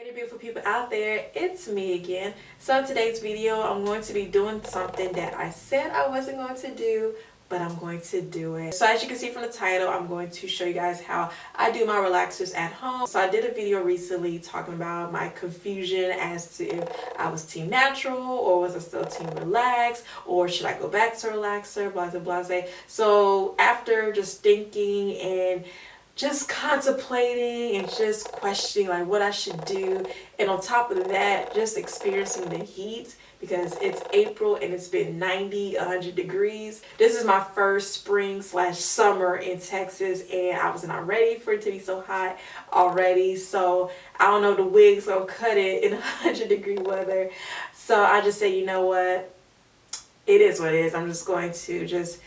Hey beautiful people out there, it's me again. So in today's video, I'm going to be doing something that I said I wasn't going to do, but I'm going to do it. So as you can see from the title, I'm going to show you guys how I do my relaxers at home. So I did a video recently talking about my confusion as to if I was team natural or was I still team relax, or should I go back to relaxer, blah blah blah. So after just thinking and just contemplating and just questioning like what I should do, and on top of that just experiencing the heat because it's April and it's been 100 degrees. This is my first spring / summer in Texas, and I was not ready for it to be so hot already. So I don't know if the wig's gonna cut it in 100-degree weather. So I just say, you know what, it is what it is. I'm just going to just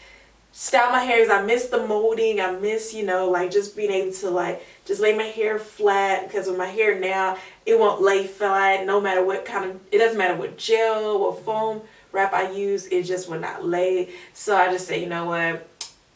style my hair. I miss the molding. I miss, like just being able to just lay my hair flat, because with my hair now, it won't lay flat no matter what it doesn't matter what gel or foam wrap I use, it just will not lay. So I just say, you know what,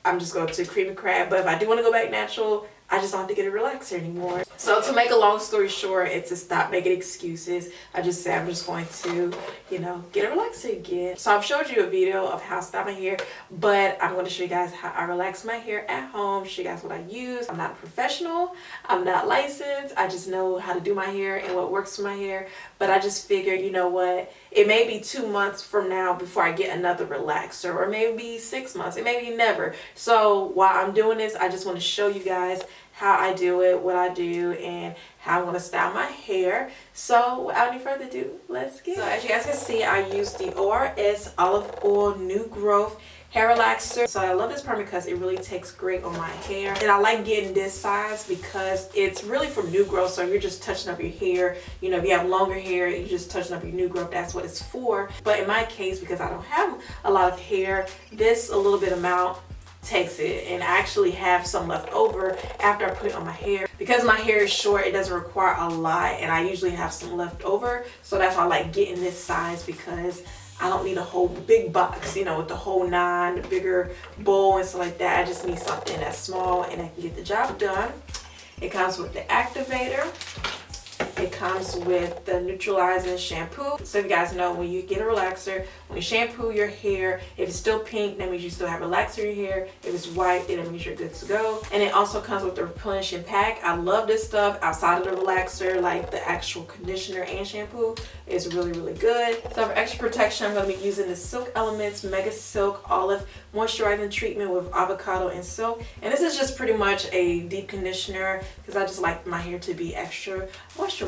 I'm just going to cream and crab. But if I do want to go back natural, I just don't have to get a relaxer anymore. So to make a long story short, it's to stop making excuses. I just say I'm just going to, get a relaxer again. So I've showed you a video of how I style my hair, but I'm going to show you guys how I relax my hair at home, show you guys what I use. I'm not a professional. I'm not licensed. I just know how to do my hair and what works for my hair. But I just figured, you know what, it may be 2 months from now before I get another relaxer, or maybe 6 months, it may be never. So while I'm doing this, I just want to show you guys how I do it, what I do, and how I'm going to style my hair. So without any further ado, let's get it. So as you guys can see, I use the ORS Olive Oil New Growth Hair Relaxer. So I love this perm because it really takes great on my hair. And I like getting this size because it's really for new growth. So you're just touching up your hair. If you have longer hair, you're just touching up your new growth. That's what it's for. But in my case, because I don't have a lot of hair, this a little bit amount takes it, and I actually have some left over after I put it on my hair. Because my hair is short, it doesn't require a lot, and I usually have some left over. So that's why I like getting this size, because I don't need a whole big box, with the whole 9, the bigger bowl and stuff like that. I just need something that's small and I can get the job done. It comes with the activator. It comes with the neutralizing shampoo. So if you guys know, when you get a relaxer, when you shampoo your hair, if it's still pink, that means you still have relaxer in your hair. If it's white, then it means you're good to go. And it also comes with the replenishing pack. I love this stuff outside of the relaxer, like the actual conditioner and shampoo. It's really, really good. So for extra protection, I'm going to be using the Silk Elements Mega Silk Olive Moisturizing Treatment with avocado and silk. And this is just pretty much a deep conditioner because I just like my hair to be extra moisturized.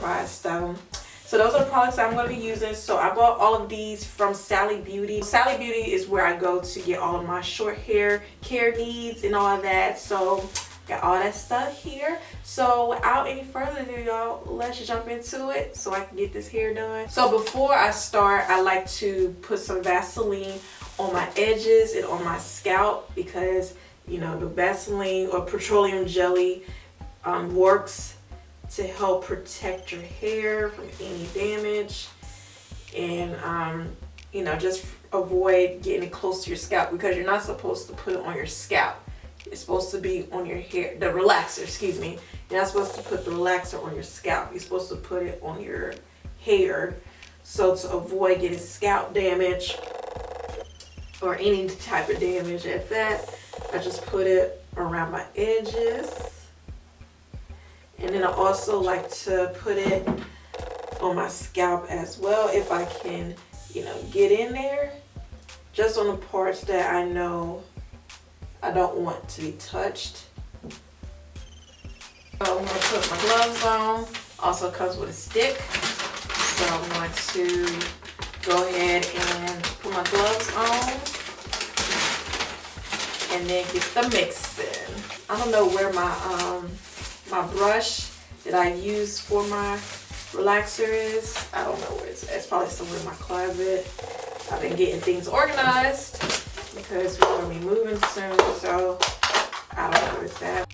So those are the products I'm going to be using. So I bought all of these from Sally Beauty. Sally Beauty is where I go to get all of my short hair care needs and all of that. So got all that stuff here. So without any further ado, y'all, let's jump into it so I can get this hair done. So before I start, I like to put some Vaseline on my edges and on my scalp, because the Vaseline or petroleum jelly works to help protect your hair from any damage, and just avoid getting it close to your scalp, because you're not supposed to put it on your scalp. It's supposed to be on your hair, the relaxer, excuse me. You're not supposed to put the relaxer on your scalp. You're supposed to put it on your hair. So to avoid getting scalp damage or any type of damage at that, I just put it around my edges. And then I also like to put it on my scalp as well, if I can, get in there, just on the parts that I know I don't want to be touched. So I'm going to put my gloves on. Also comes with a stick. So I'm going to go ahead and put my gloves on and then get the mix in. I don't know where my brush that I use for my relaxer is. I don't know where it's probably somewhere in my closet. I've been getting things organized because we're going to be moving soon, so I don't know where it's at.